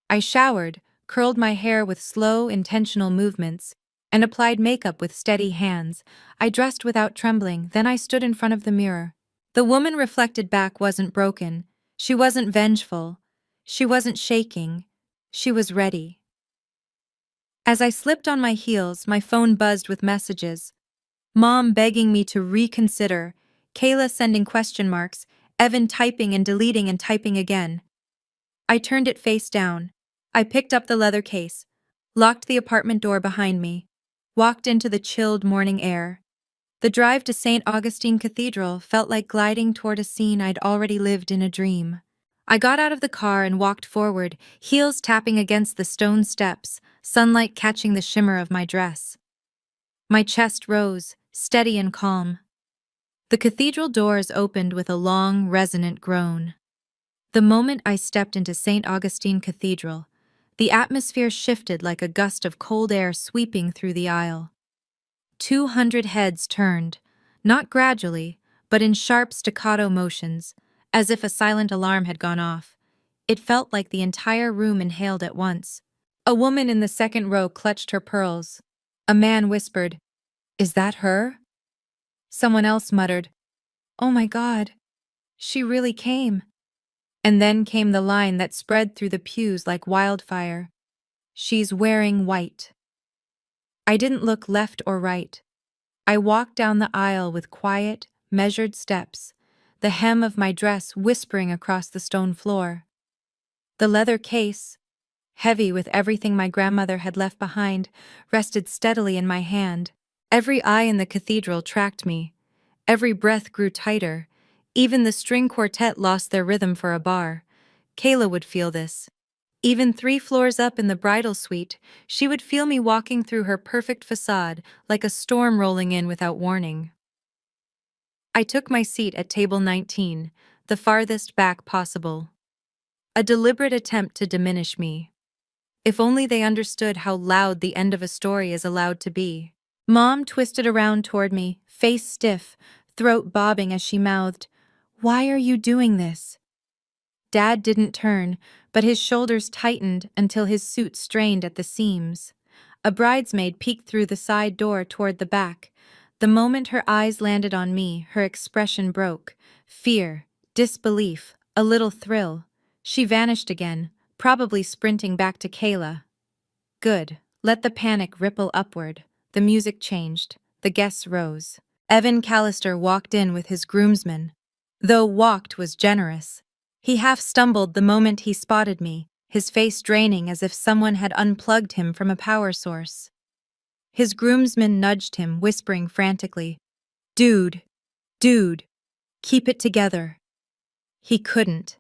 I showered, curled my hair with slow, intentional movements, and applied makeup with steady hands. I dressed without trembling, then I stood in front of the mirror. The woman reflected back wasn't broken. She wasn't vengeful. She wasn't shaking. She was ready. As I slipped on my heels, my phone buzzed with messages. Mom begging me to reconsider, Kayla sending question marks, Evan typing and deleting and typing again. I turned it face down. I picked up the leather case, locked the apartment door behind me, walked into the chilled morning air. The drive to St. Augustine Cathedral felt like gliding toward a scene I'd already lived in a dream. I got out of the car and walked forward, heels tapping against the stone steps, sunlight catching the shimmer of my dress. My chest rose, steady and calm. The cathedral doors opened with a long, resonant groan. The moment I stepped into St. Augustine Cathedral, the atmosphere shifted like a gust of cold air sweeping through the aisle. 200 heads turned, not gradually, but in sharp staccato motions, as if a silent alarm had gone off. It felt like the entire room inhaled at once. A woman in the second row clutched her pearls. A man whispered, "Is that her?" Someone else muttered, "Oh my God, she really came." And then came the line that spread through the pews like wildfire. "She's wearing white." I didn't look left or right. I walked down the aisle with quiet, measured steps, the hem of my dress whispering across the stone floor. The leather case, heavy with everything my grandmother had left behind, rested steadily in my hand. Every eye in the cathedral tracked me. Every breath grew tighter. Even the string quartet lost their rhythm for a bar. Kayla would feel this. Even 3 floors up in the bridal suite, she would feel me walking through her perfect facade like a storm rolling in without warning. I took my seat at table 19, the farthest back possible. A deliberate attempt to diminish me. If only they understood how loud the end of a story is allowed to be. Mom twisted around toward me, face stiff, throat bobbing as she mouthed, "Why are you doing this?" Dad didn't turn, but his shoulders tightened until his suit strained at the seams. A bridesmaid peeked through the side door toward the back. The moment her eyes landed on me, her expression broke. Fear, disbelief, a little thrill. She vanished again, probably sprinting back to Kayla. Good. Let the panic ripple upward. The music changed. The guests rose. Evan Callister walked in with his groomsmen. Though walked was generous. He half stumbled the moment he spotted me, his face draining as if someone had unplugged him from a power source. His groomsmen nudged him, whispering frantically, "Dude, dude, keep it together." He couldn't.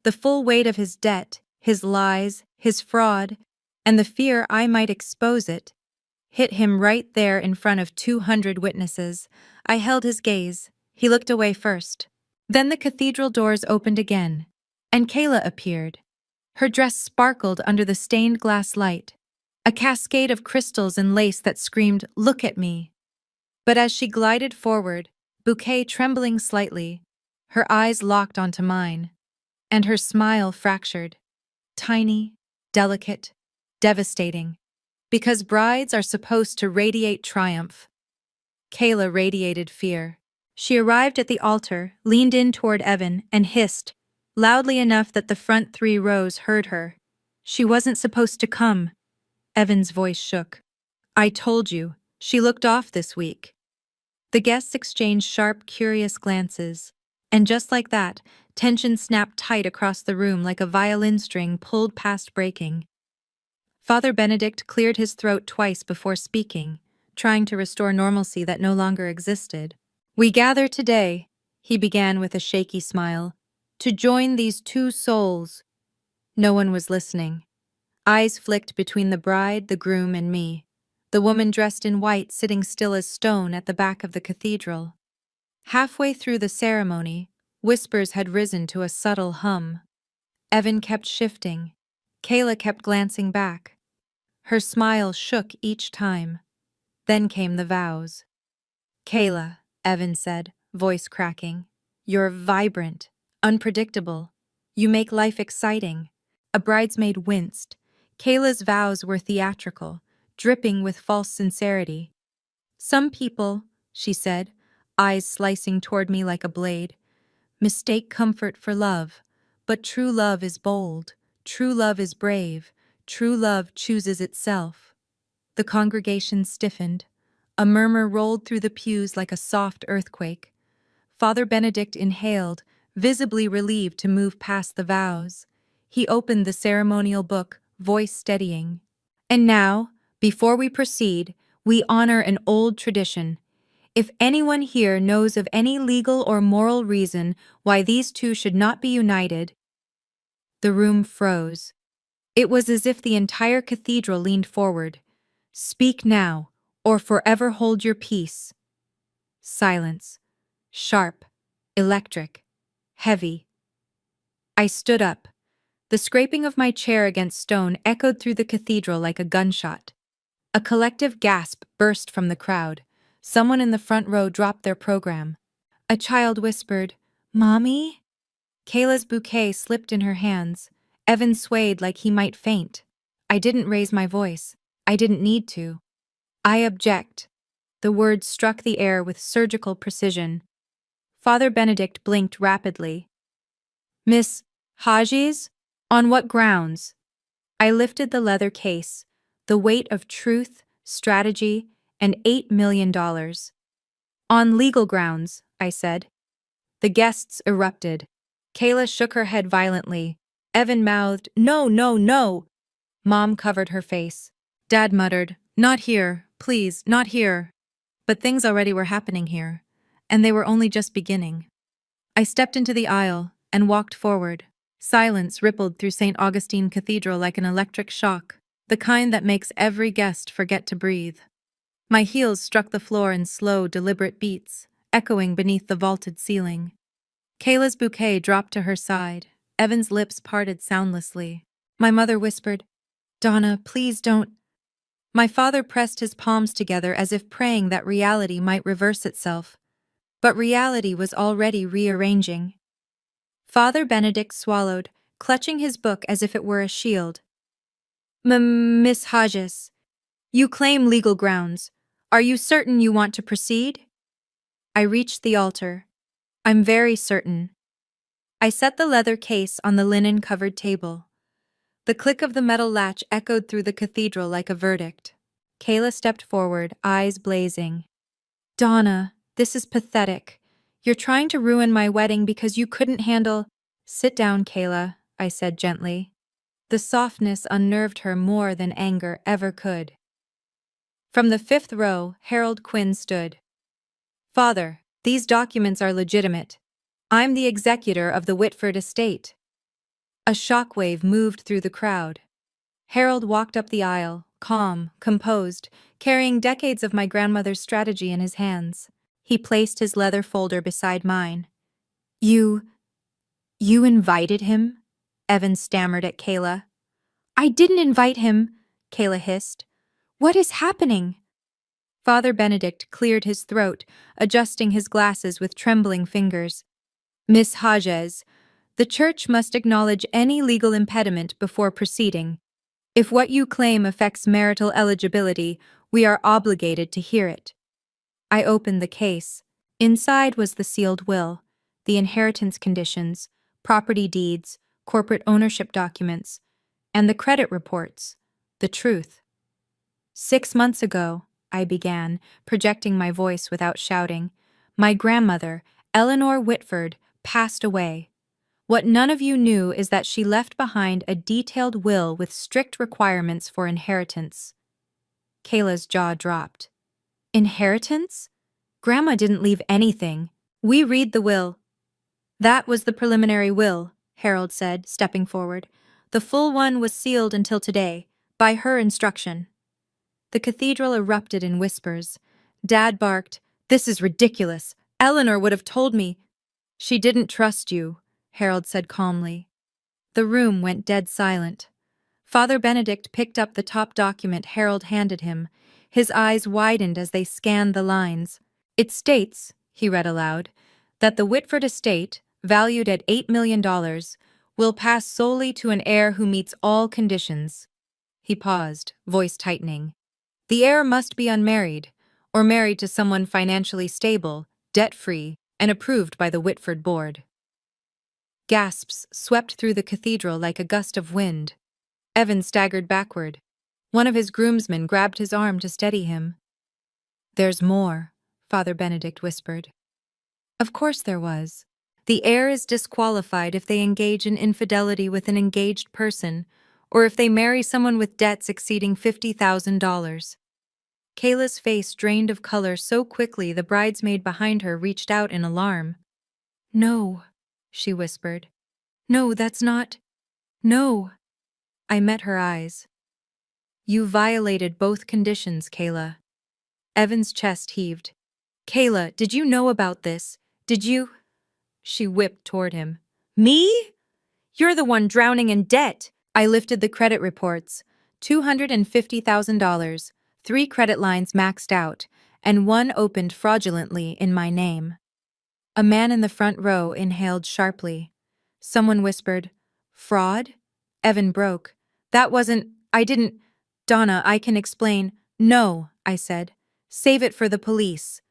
The full weight of his debt, his lies, his fraud, and the fear I might expose it, hit him right there in front of 200 witnesses. I held his gaze. He looked away first. Then the cathedral doors opened again, and Kayla appeared. Her dress sparkled under the stained glass light, a cascade of crystals and lace that screamed, "Look at me." But as she glided forward, bouquet trembling slightly, her eyes locked onto mine, and her smile fractured. Tiny, delicate, devastating. Because brides are supposed to radiate triumph. Kayla radiated fear. She arrived at the altar, leaned in toward Evan, and hissed, loudly enough that the front 3 rows heard her. "She wasn't supposed to come." Evan's voice shook. "I told you, she looked off this week." The guests exchanged sharp, curious glances. And just like that, tension snapped tight across the room like a violin string pulled past breaking. Father Benedict cleared his throat twice before speaking, trying to restore normalcy that no longer existed. "We gather today," he began with a shaky smile, "to join these 2 souls." No one was listening. Eyes flicked between the bride, the groom, and me. The woman dressed in white sitting still as stone at the back of the cathedral. Halfway through the ceremony, whispers had risen to a subtle hum. Evan kept shifting. Kayla kept glancing back. Her smile shook each time. Then came the vows. "Kayla," Evan said, voice cracking, "you're vibrant, unpredictable. You make life exciting." A bridesmaid winced. Kayla's vows were theatrical, dripping with false sincerity. "Some people," she said, eyes slicing toward me like a blade, "mistake comfort for love. But true love is bold. True love is brave. True love chooses itself." The congregation stiffened. A murmur rolled through the pews like a soft earthquake. Father Benedict inhaled, visibly relieved to move past the vows. He opened the ceremonial book, voice steadying. "And now, before we proceed, we honor an old tradition. If anyone here knows of any legal or moral reason why these two should not be united—" The room froze. It was as if the entire cathedral leaned forward. "Speak now, or forever hold your peace." Silence. Sharp. Electric. Heavy. I stood up. The scraping of my chair against stone echoed through the cathedral like a gunshot. A collective gasp burst from the crowd. Someone in the front row dropped their program. A child whispered, "Mommy?" Kayla's bouquet slipped in her hands. Evan swayed like he might faint. I didn't raise my voice. I didn't need to. "I object." The words struck the air with surgical precision. Father Benedict blinked rapidly. "Miss Hodges? On what grounds?" I lifted the leather case, the weight of truth, strategy, and $8 million. "On legal grounds," I said. The guests erupted. Kayla shook her head violently. Evan mouthed, "No, no, no!" Mom covered her face. Dad muttered, "Not here, please, not here." But things already were happening here, and they were only just beginning. I stepped into the aisle and walked forward. Silence rippled through St. Augustine Cathedral like an electric shock, the kind that makes every guest forget to breathe. My heels struck the floor in slow, deliberate beats, echoing beneath the vaulted ceiling. Kayla's bouquet dropped to her side. Evan's lips parted soundlessly. My mother whispered, "Donna, please don't." My father pressed his palms together as if praying that reality might reverse itself. But reality was already rearranging. Father Benedict swallowed, clutching his book as if it were a shield. "Miss Hodges, you claim legal grounds. Are you certain you want to proceed?" I reached the altar. "I'm very certain." I set the leather case on the linen-covered table. The click of the metal latch echoed through the cathedral like a verdict. Kayla stepped forward, eyes blazing. "Donna, this is pathetic. You're trying to ruin my wedding because you couldn't handle—" "Sit down, Kayla," I said gently. The softness unnerved her more than anger ever could. From the fifth row, Harold Quinn stood. "Father, these documents are legitimate. I'm the executor of the Whitford estate." A shockwave moved through the crowd. Harold walked up the aisle, calm, composed, carrying decades of my grandmother's strategy in his hands. He placed his leather folder beside mine. You invited him?" Evan stammered at Kayla. "I didn't invite him," Kayla hissed. "What is happening?" Father Benedict cleared his throat, adjusting his glasses with trembling fingers. "Miss Hodges, the church must acknowledge any legal impediment before proceeding. If what you claim affects marital eligibility, we are obligated to hear it." I opened the case. Inside was the sealed will, the inheritance conditions, property deeds, corporate ownership documents, and the credit reports, the truth. "6 months ago," I began, projecting my voice without shouting, "my grandmother, Eleanor Whitford, passed away. What none of you knew is that she left behind a detailed will with strict requirements for inheritance." Kayla's jaw dropped. "Inheritance? Grandma didn't leave anything. We read the will." "That was the preliminary will," Harold said, stepping forward. "The full one was sealed until today, by her instruction." The cathedral erupted in whispers. Dad barked, "This is ridiculous. Eleanor would have told me." "She didn't trust you," Harold said calmly. The room went dead silent. Father Benedict picked up the top document Harold handed him. His eyes widened as they scanned the lines. "It states," he read aloud, "that the Whitford estate, valued at $8 million, will pass solely to an heir who meets all conditions." He paused, voice tightening. The heir must be unmarried, or married to someone financially stable, debt-free, and approved by the Whitford board. Gasps swept through the cathedral like a gust of wind. Evan staggered backward. One of his groomsmen grabbed his arm to steady him. "There's more," Father Benedict whispered. Of course there was. The heir is disqualified if they engage in infidelity with an engaged person, or if they marry someone with debts exceeding $50,000. Kayla's face drained of color so quickly the bridesmaid behind her reached out in alarm. "No," she whispered. "No, that's not. No." I met her eyes. "You violated both conditions, Kayla." Evan's chest heaved. "Kayla, did you know about this? Did you?" She whipped toward him. "Me? You're the one drowning in debt." I lifted the credit reports. $250,000, 3 credit lines maxed out, and one opened fraudulently in my name. A man in the front row inhaled sharply. Someone whispered, "Fraud?" Evan broke. I didn't. "Donna, I can explain." "No," I said. "Save it for the police."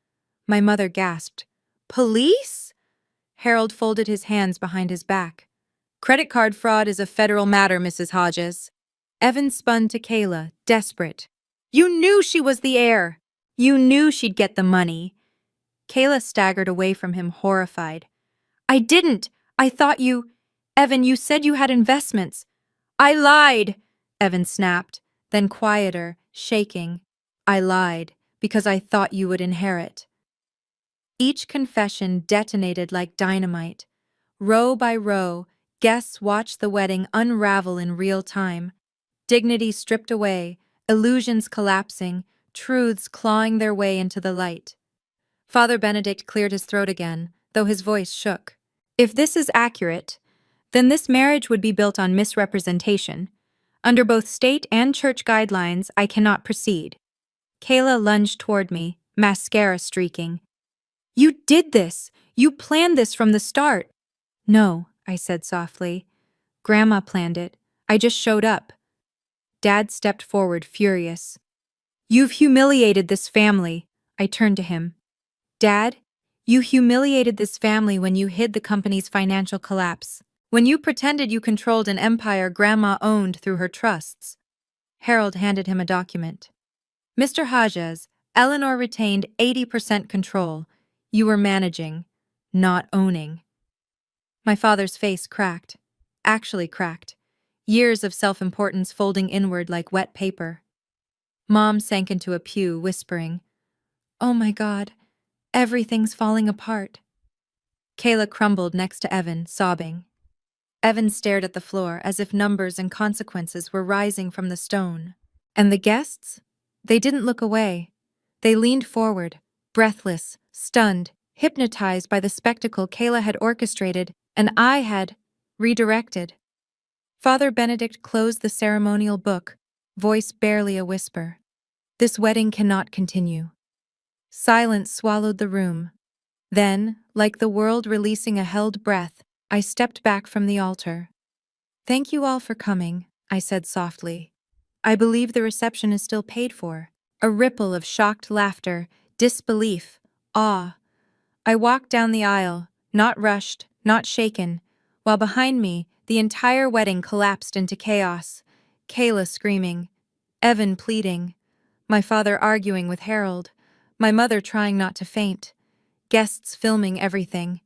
My mother gasped. "Police?" Harold folded his hands behind his back. "Credit card fraud is a federal matter, Mrs. Hodges." Evan spun to Kayla, desperate. "You knew she was the heir. You knew she'd get the money." Kayla staggered away from him, horrified. "I didn't. I thought you— Evan, you said you had investments." "I lied," Evan snapped, then quieter, shaking. "I lied because I thought you would inherit." Each confession detonated like dynamite. Row by row, guests watched the wedding unravel in real time. Dignity stripped away, illusions collapsing, truths clawing their way into the light. Father Benedict cleared his throat again, though his voice shook. "If this is accurate, then this marriage would be built on misrepresentation. Under both state and church guidelines, I cannot proceed." Kayla lunged toward me, mascara streaking. "You did this! You planned this from the start!" "No," I said softly. "Grandma planned it. I just showed up." Dad stepped forward, furious. "You've humiliated this family." I turned to him. "Dad, you humiliated this family when you hid the company's financial collapse. When you pretended you controlled an empire Grandma owned through her trusts." Harold handed him a document. "Mr. Hodges, Eleanor retained 80% control. You were managing, not owning." My father's face cracked. Actually cracked. Years of self-importance folding inward like wet paper. Mom sank into a pew, whispering, "Oh my God, everything's falling apart." Kayla crumbled next to Evan, sobbing. Evan stared at the floor as if numbers and consequences were rising from the stone. And the guests? They didn't look away. They leaned forward, breathless, stunned, hypnotized by the spectacle Kayla had orchestrated and I had redirected. Father Benedict closed the ceremonial book, voice barely a whisper. "This wedding cannot continue." Silence swallowed the room. Then, like the world releasing a held breath, I stepped back from the altar. "Thank you all for coming," I said softly. "I believe the reception is still paid for." A ripple of shocked laughter, disbelief, awe. I walked down the aisle, not rushed, not shaken, while behind me, the entire wedding collapsed into chaos. Kayla screaming, Evan pleading, my father arguing with Harold, my mother trying not to faint, guests filming everything.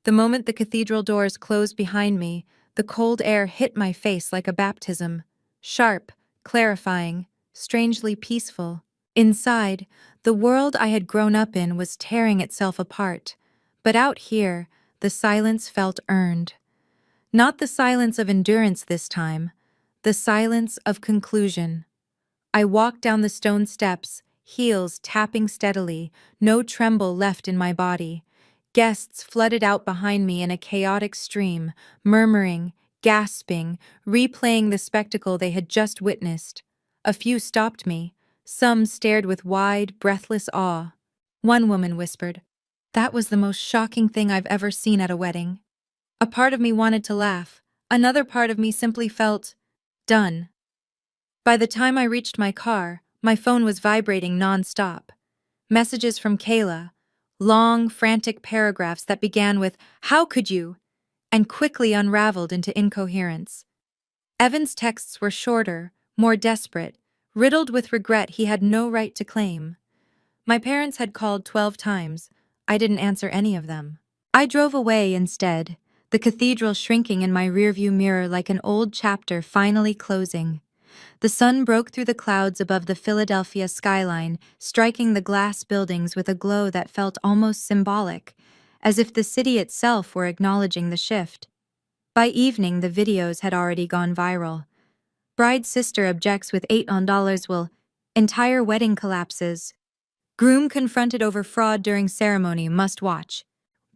The moment the cathedral doors closed behind me, the cold air hit my face like a baptism. Sharp, clarifying, strangely peaceful. Inside, the world I had grown up in was tearing itself apart. But out here, the silence felt earned. Not the silence of endurance this time, the silence of conclusion. I walked down the stone steps, heels tapping steadily, no tremble left in my body. Guests flooded out behind me in a chaotic stream, murmuring, gasping, replaying the spectacle they had just witnessed. A few stopped me. Some stared with wide, breathless awe. One woman whispered, "That was the most shocking thing I've ever seen at a wedding." A part of me wanted to laugh. Another part of me simply felt done. By the time I reached my car, My phone was vibrating non-stop. Messages from Kayla, long, frantic paragraphs that began with, "How could you?" and quickly unraveled into incoherence. Evan's texts were shorter, more desperate, riddled with regret he had no right to claim. My parents had called 12 times. I didn't answer any of them. I drove away instead, the cathedral shrinking in my rearview mirror like an old chapter finally closing. The sun broke through the clouds above the Philadelphia skyline, striking the glass buildings with a glow that felt almost symbolic, as if the city itself were acknowledging the shift. By evening, the videos had already gone viral. Bride's sister objects with $8 will. Entire wedding collapses. Groom confronted over fraud during ceremony, must watch.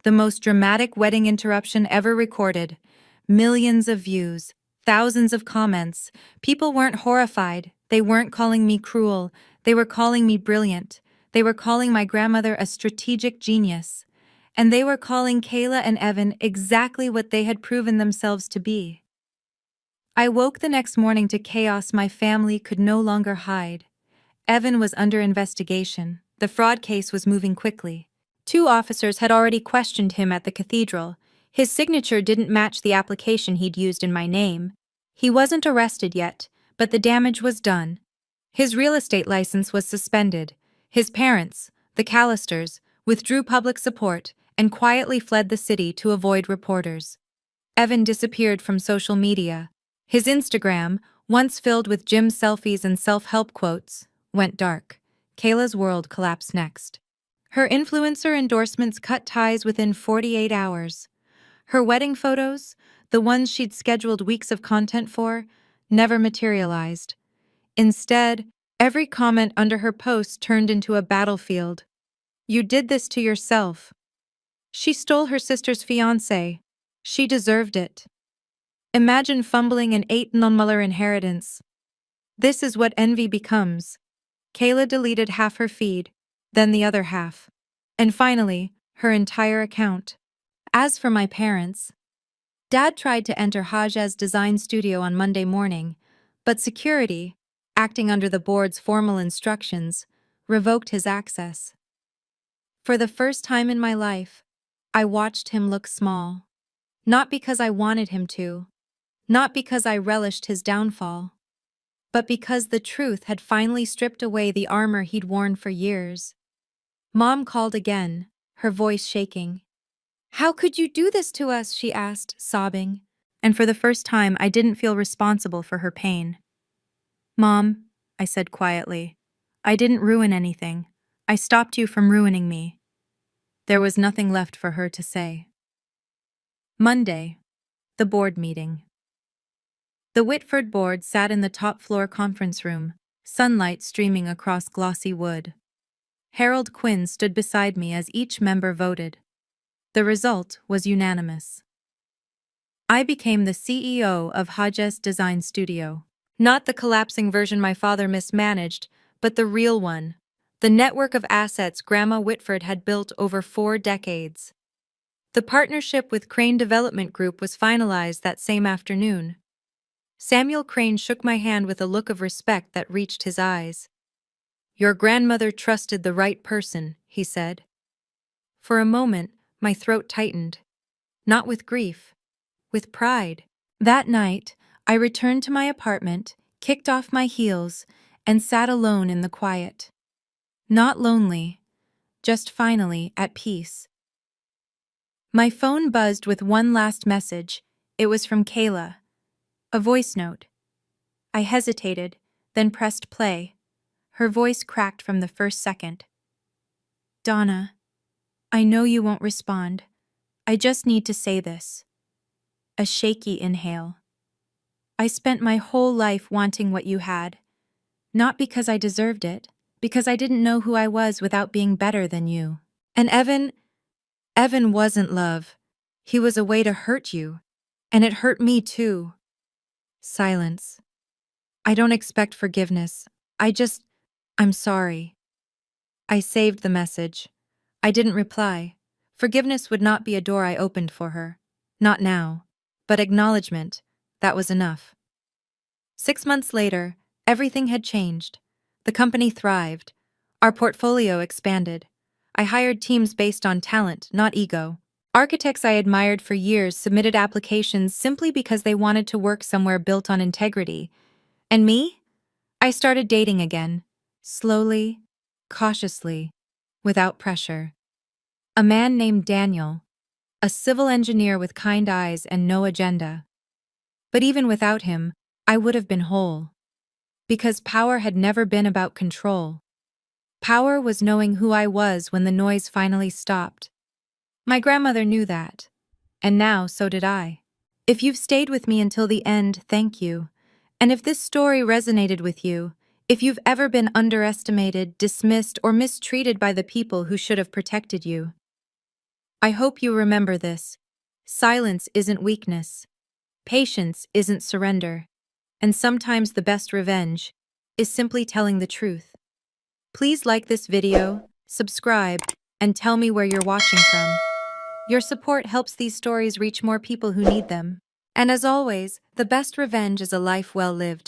The most dramatic wedding interruption ever recorded. Millions of views, thousands of comments. People weren't horrified. They weren't calling me cruel. They were calling me brilliant. They were calling my grandmother a strategic genius. And they were calling Kayla and Evan exactly what they had proven themselves to be. I woke the next morning to chaos my family could no longer hide. Evan was under investigation. The fraud case was moving quickly. 2 officers had already questioned him at the cathedral. His signature didn't match the application he'd used in my name. He wasn't arrested yet, but the damage was done. His real estate license was suspended. His parents, the Callisters, withdrew public support and quietly fled the city to avoid reporters. Evan disappeared from social media. His Instagram, once filled with gym selfies and self-help quotes, went dark. Kayla's world collapsed next. Her influencer endorsements cut ties within 48 hours. Her wedding photos, the ones she'd scheduled weeks of content for, never materialized. Instead, every comment under her post turned into a battlefield. "You did this to yourself." "She stole her sister's fiancé." "She deserved it." Imagine fumbling an $8 inheritance. This is what envy becomes. Kayla deleted half her feed, then the other half, and finally, her entire account. As for my parents, Dad tried to enter Haj's design studio on Monday morning, but security, acting under the board's formal instructions, revoked his access. For the first time in my life, I watched him look small. Not because I wanted him to, not because I relished his downfall, but because the truth had finally stripped away the armor he'd worn for years. Mom called again, her voice shaking. "How could you do this to us?" she asked, sobbing. And for the first time, I didn't feel responsible for her pain. "Mom," I said quietly, "I didn't ruin anything. I stopped you from ruining me." There was nothing left for her to say. Monday, the board meeting. The Whitford board sat in the top-floor conference room, sunlight streaming across glossy wood. Harold Quinn stood beside me as each member voted. The result was unanimous. I became the CEO of Haj's Design Studio. Not the collapsing version my father mismanaged, but the real one. The network of assets Grandma Whitford had built over 4 decades. The partnership with Crane Development Group was finalized that same afternoon. Samuel Crane shook my hand with a look of respect that reached his eyes. "Your grandmother trusted the right person," he said. For a moment, my throat tightened. Not with grief, with pride. That night, I returned to my apartment, kicked off my heels, and sat alone in the quiet. Not lonely, just finally at peace. My phone buzzed with one last message. It was from Kayla. A voice note. I hesitated, then pressed play. Her voice cracked from the first second. "Donna, I know you won't respond. I just need to say this." A shaky inhale. "I spent my whole life wanting what you had. Not because I deserved it, because I didn't know who I was without being better than you. And Evan wasn't love. He was a way to hurt you. And it hurt me too." Silence. "I don't expect forgiveness. I'm sorry." I saved the message. I didn't reply. Forgiveness would not be a door I opened for her. Not now. But acknowledgement, that was enough. 6 months later, everything had changed. The company thrived. Our portfolio expanded. I hired teams based on talent, not ego. Architects I admired for years submitted applications simply because they wanted to work somewhere built on integrity. And me? I started dating again. Slowly, cautiously, without pressure. A man named Daniel. A civil engineer with kind eyes and no agenda. But even without him, I would have been whole. Because power had never been about control. Power was knowing who I was when the noise finally stopped. My grandmother knew that. And now so did I. If you've stayed with me until the end, thank you. And if this story resonated with you, if you've ever been underestimated, dismissed, or mistreated by the people who should have protected you, I hope you remember this. Silence isn't weakness. Patience isn't surrender. And sometimes the best revenge is simply telling the truth. Please like this video, subscribe, and tell me where you're watching from. Your support helps these stories reach more people who need them. And as always, the best revenge is a life well lived.